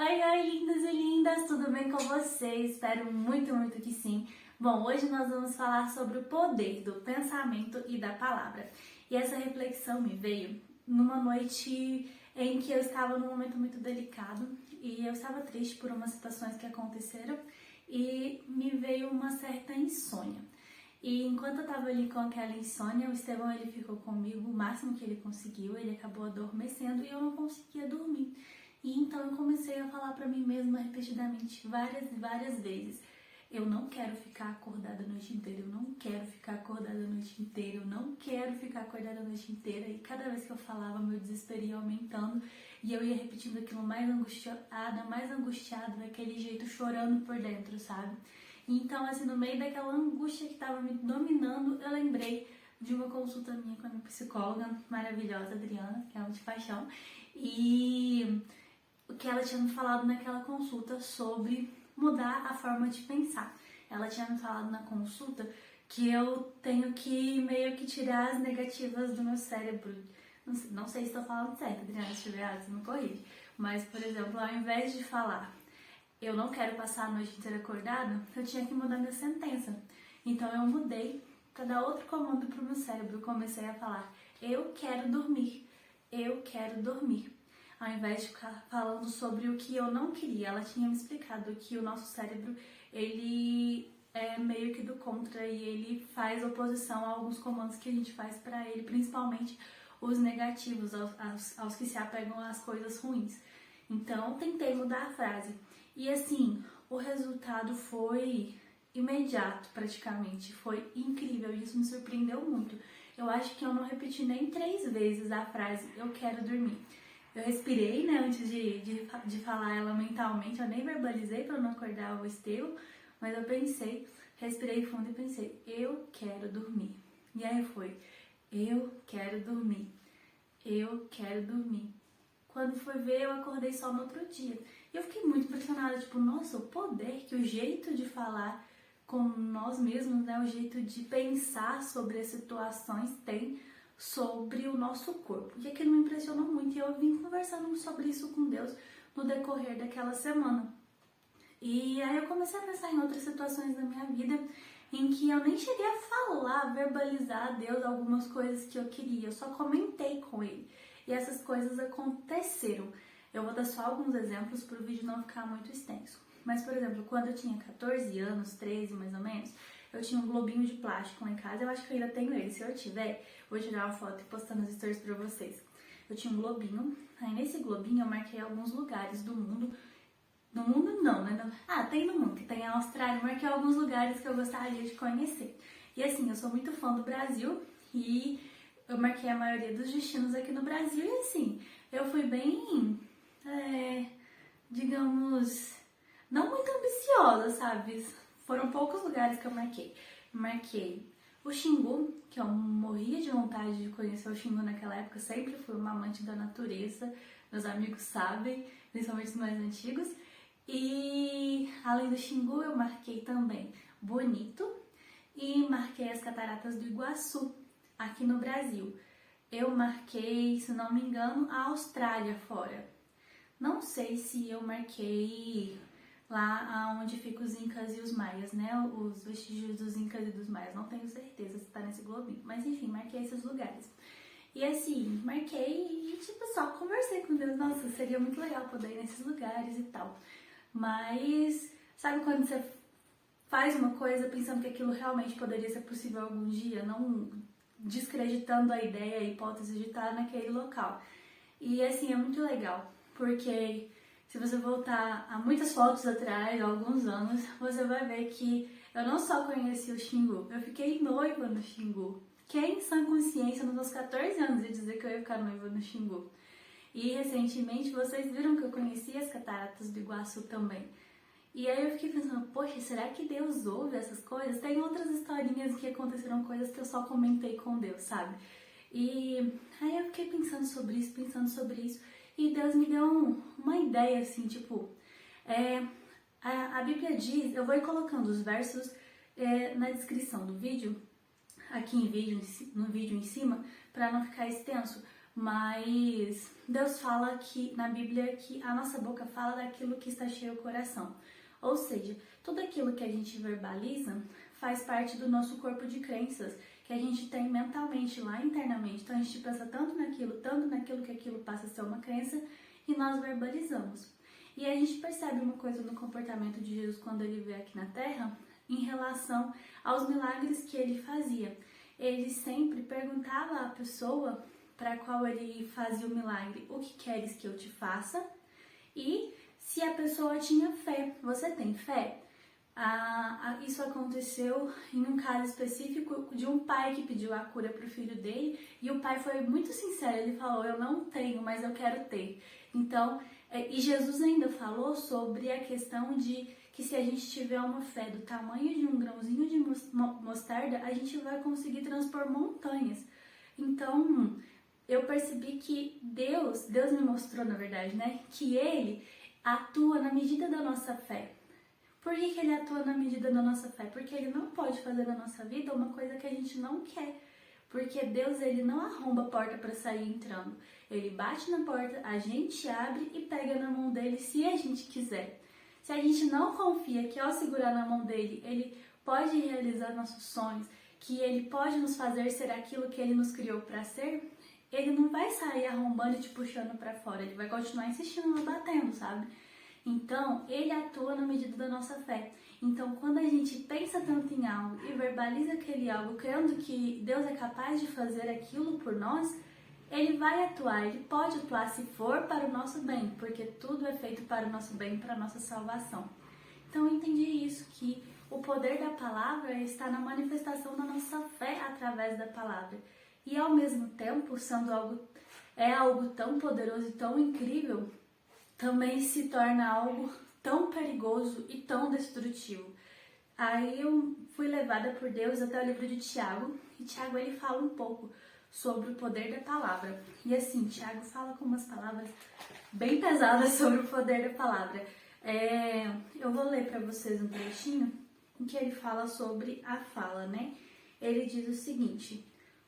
Oi, oi, lindos e lindas, tudo bem com vocês? Espero muito, muito que sim. Bom, hoje nós vamos falar sobre o poder do pensamento e da palavra. E essa reflexão me veio numa noite em que eu estava num momento muito delicado e eu estava triste por umas situações que aconteceram e me veio uma certa insônia. E enquanto eu estava ali com aquela insônia, o Estevão ele ficou comigo o máximo que ele conseguiu, ele acabou adormecendo e eu não conseguia dormir. E então eu comecei a falar pra mim mesma repetidamente, várias e várias vezes. Eu não quero ficar acordada a noite inteira, eu não quero ficar acordada a noite inteira, eu não quero ficar acordada a noite inteira. E cada vez que eu falava, meu desespero ia aumentando e eu ia repetindo aquilo mais angustiada, daquele jeito, chorando por dentro, sabe? Então, assim, no meio daquela angústia que tava me dominando, eu lembrei de uma consulta minha com a minha psicóloga maravilhosa, Adriana, que é uma de paixão, e o que ela tinha me falado naquela consulta sobre mudar a forma de pensar. Ela tinha me falado na consulta que eu tenho que meio que tirar as negativas do meu cérebro. Não sei se estou falando certo, Adriana, se estiver errado, você me corrige. Mas, por exemplo, ao invés de falar eu não quero passar a noite inteira acordada, eu tinha que mudar minha sentença. Então eu mudei para dar outro comando pro meu cérebro. Eu comecei a falar, eu quero dormir, eu quero dormir. Ao invés de ficar falando sobre o que eu não queria, ela tinha me explicado que o nosso cérebro, ele é meio que do contra e ele faz oposição a alguns comandos que a gente faz para ele, principalmente os negativos, aos que se apegam às coisas ruins. Então, tentei mudar a frase. E assim, o resultado foi imediato praticamente, foi incrível e isso me surpreendeu muito. Eu acho que eu não repeti nem 3 vezes a frase eu quero dormir. Eu respirei, né, antes de falar ela mentalmente, eu nem verbalizei para não acordar o Estevão, mas eu pensei, respirei fundo e pensei, eu quero dormir. E aí foi, eu quero dormir, eu quero dormir. Quando foi ver, eu acordei só no outro dia. E eu fiquei muito impressionada, tipo, nossa, o poder que o jeito de falar com nós mesmos, né, o jeito de pensar sobre as situações tem sobre o nosso corpo. E aquilo me impressionou muito e eu vim conversando sobre isso com Deus no decorrer daquela semana. E aí eu comecei a pensar em outras situações da minha vida em que eu nem cheguei a falar, verbalizar a Deus algumas coisas que eu queria, eu só comentei com Ele. E essas coisas aconteceram. Eu vou dar só alguns exemplos para o vídeo não ficar muito extenso. Mas, por exemplo, quando eu tinha 14 anos, 13 mais ou menos, eu tinha um globinho de plástico lá em casa. Eu acho que eu ainda tenho ele. Se eu tiver, vou tirar uma foto e postar nos stories pra vocês. Eu tinha um globinho. Aí nesse globinho eu marquei alguns lugares do mundo. No mundo não, né? Tem no mundo, que tem a Austrália. Marquei alguns lugares que eu gostaria de conhecer. E assim, eu sou muito fã do Brasil e eu marquei a maioria dos destinos aqui no Brasil. E assim, eu fui bem, digamos, não muito ambiciosa, sabe? Foram poucos lugares que eu marquei. Marquei o Xingu, que eu morria de vontade de conhecer o Xingu naquela época. Sempre fui uma amante da natureza, meus amigos sabem, principalmente os mais antigos. E além do Xingu, eu marquei também Bonito e marquei as Cataratas do Iguaçu, aqui no Brasil. Eu marquei, se não me engano, a Austrália fora. Não sei se eu marquei lá onde ficam os Incas e os Maias, né? Os vestígios dos Incas e dos Maias. Não tenho certeza se tá nesse globinho. Mas enfim, marquei esses lugares. E assim, marquei e tipo, só conversei com Deus. Nossa, seria muito legal poder ir nesses lugares e tal. Mas sabe quando você faz uma coisa pensando que aquilo realmente poderia ser possível algum dia, não descreditando a ideia, a hipótese de estar naquele local. E assim, é muito legal, porque se você voltar a muitas fotos atrás, há alguns anos, você vai ver que eu não só conheci o Xingu, eu fiquei noiva no Xingu. Quem em sã consciência, nos meus 14 anos, ia dizer que eu ia ficar noiva no Xingu? E recentemente vocês viram que eu conheci as Cataratas do Iguaçu também. E aí eu fiquei pensando, poxa, será que Deus ouve essas coisas? Tem outras historinhas que aconteceram coisas que eu só comentei com Deus, sabe? E aí eu fiquei pensando sobre isso, e Deus me deu uma ideia, assim, tipo, a Bíblia diz, eu vou ir colocando os versos na descrição do vídeo, aqui no vídeo em cima, para não ficar extenso, mas Deus fala que na Bíblia que a nossa boca fala daquilo que está cheio o coração. Ou seja, tudo aquilo que a gente verbaliza faz parte do nosso corpo de crenças que a gente tem mentalmente lá internamente. Então a gente pensa tanto naquilo que aquilo passa a ser uma crença e nós verbalizamos. E a gente percebe uma coisa no comportamento de Jesus quando ele veio aqui na Terra em relação aos milagres que ele fazia. Ele sempre perguntava à pessoa para a qual ele fazia o milagre: o que queres que eu te faça? E se a pessoa tinha fé. Você tem fé? Isso aconteceu em um caso específico de um pai que pediu a cura para o filho dele, e o pai foi muito sincero, ele falou: eu não tenho, mas eu quero ter. Então, e Jesus ainda falou sobre a questão de que se a gente tiver uma fé do tamanho de um grãozinho de mostarda, a gente vai conseguir transpor montanhas. Então, eu percebi que Deus me mostrou, na verdade, né, que Ele atua na medida da nossa fé. Por que Ele atua na medida da nossa fé? Porque Ele não pode fazer na nossa vida uma coisa que a gente não quer. Porque Deus, Ele não arromba a porta para sair entrando. Ele bate na porta, a gente abre e pega na mão dele se a gente quiser. Se a gente não confia que ao segurar na mão dele, Ele pode realizar nossos sonhos, que Ele pode nos fazer ser aquilo que Ele nos criou para ser, Ele não vai sair arrombando e te puxando para fora. Ele vai continuar insistindo, nos batendo, sabe? Então, Ele atua na medida da nossa fé. Então, quando a gente pensa tanto em algo e verbaliza aquele algo, crendo que Deus é capaz de fazer aquilo por nós, Ele vai atuar, Ele pode atuar se for para o nosso bem, porque tudo é feito para o nosso bem, para a nossa salvação. Então, eu entendi isso, que o poder da palavra está na manifestação da nossa fé através da palavra. E, ao mesmo tempo, sendo algo tão poderoso e tão incrível, também se torna algo tão perigoso e tão destrutivo. Aí eu fui levada por Deus até o livro de Tiago, e Tiago ele fala um pouco sobre o poder da palavra. E assim, Tiago fala com umas palavras bem pesadas sobre o poder da palavra. Eu vou ler para vocês um trechinho em que ele fala sobre a fala, né? Ele diz o seguinte: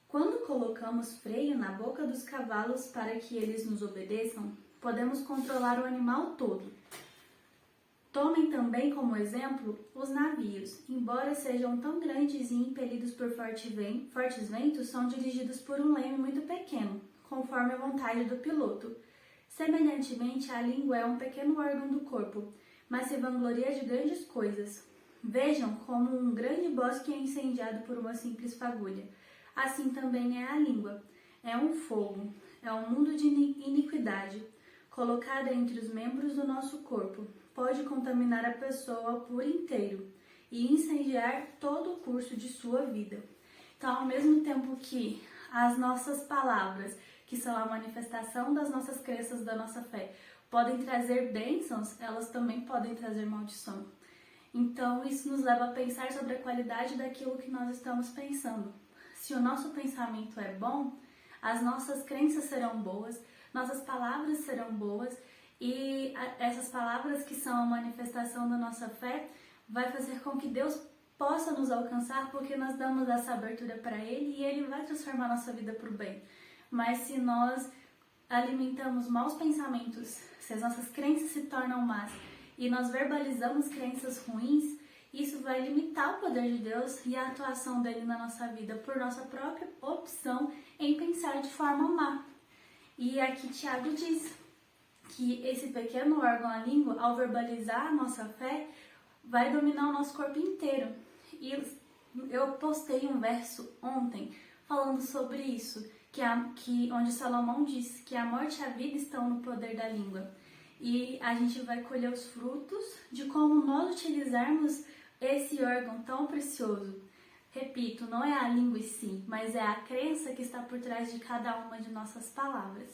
quando colocamos freio na boca dos cavalos para que eles nos obedeçam, podemos controlar o animal todo. Tomem também como exemplo os navios. Embora sejam tão grandes e impelidos por fortes ventos, são dirigidos por um leme muito pequeno, conforme a vontade do piloto. Semelhantemente, a língua é um pequeno órgão do corpo, mas se vangloria de grandes coisas. Vejam como um grande bosque é incendiado por uma simples fagulha. Assim também é a língua. É um fogo, é um mundo de iniquidade, colocada entre os membros do nosso corpo. Pode contaminar a pessoa por inteiro e incendiar todo o curso de sua vida. Então, ao mesmo tempo que as nossas palavras, que são a manifestação das nossas crenças, da nossa fé, podem trazer bênçãos, elas também podem trazer maldição. Então, isso nos leva a pensar sobre a qualidade daquilo que nós estamos pensando. Se o nosso pensamento é bom, as nossas crenças serão boas, nossas palavras serão boas, e essas palavras que são a manifestação da nossa fé vai fazer com que Deus possa nos alcançar, porque nós damos essa abertura para Ele e Ele vai transformar nossa vida para o bem. Mas se nós alimentamos maus pensamentos, se as nossas crenças se tornam más e nós verbalizamos crenças ruins, isso vai limitar o poder de Deus e a atuação dele na nossa vida por nossa própria opção em pensar de forma má. E aqui Tiago diz que esse pequeno órgão, a língua, ao verbalizar a nossa fé, vai dominar o nosso corpo inteiro. E eu postei um verso ontem falando sobre isso, onde Salomão diz que a morte e a vida estão no poder da língua. E a gente vai colher os frutos de como nós utilizarmos esse órgão tão precioso. Repito, não é a língua em si, mas é a crença que está por trás de cada uma de nossas palavras.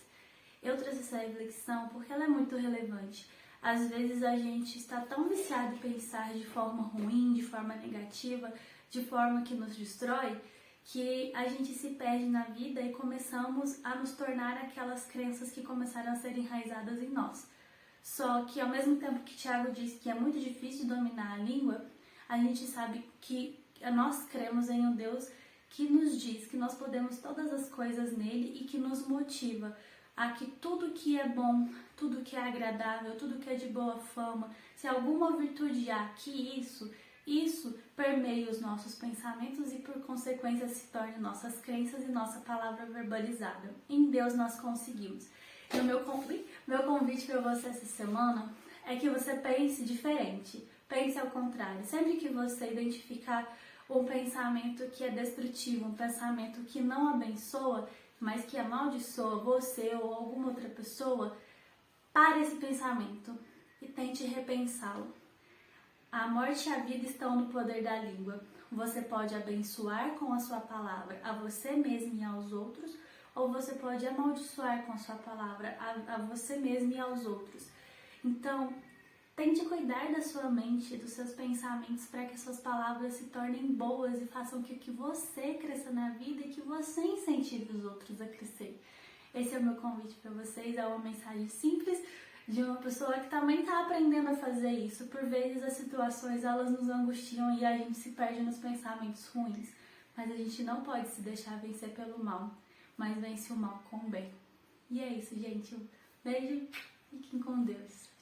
Eu trouxe essa reflexão porque ela é muito relevante. Às vezes a gente está tão viciado em pensar de forma ruim, de forma negativa, de forma que nos destrói, que a gente se perde na vida e começamos a nos tornar aquelas crenças que começaram a ser enraizadas em nós. Só que ao mesmo tempo que Tiago diz que é muito difícil dominar a língua, a gente sabe que nós cremos em um Deus que nos diz que nós podemos todas as coisas nele e que nos motiva a que tudo que é bom, tudo que é agradável, tudo que é de boa fama, se alguma virtude há, que isso permeia os nossos pensamentos e por consequência se torne nossas crenças e nossa palavra verbalizada. Em Deus nós conseguimos. E o meu convite para você essa semana é que você pense diferente, pense ao contrário. Sempre que você identificar um pensamento que é destrutivo, um pensamento que não abençoa, mas que amaldiçoa você ou alguma outra pessoa, pare esse pensamento e tente repensá-lo. A morte e a vida estão no poder da língua. Você pode abençoar com a sua palavra a você mesmo e aos outros, ou você pode amaldiçoar com a sua palavra a você mesmo e aos outros. Então, tente cuidar da sua mente, dos seus pensamentos, para que suas palavras se tornem boas e façam com que você cresça na vida e que você incentive os outros a crescer. Esse é o meu convite para vocês, é uma mensagem simples de uma pessoa que também está aprendendo a fazer isso. Por vezes as situações elas nos angustiam e a gente se perde nos pensamentos ruins, mas a gente não pode se deixar vencer pelo mal, mas vence o mal com o bem. E é isso, gente. Um beijo, fiquem com Deus.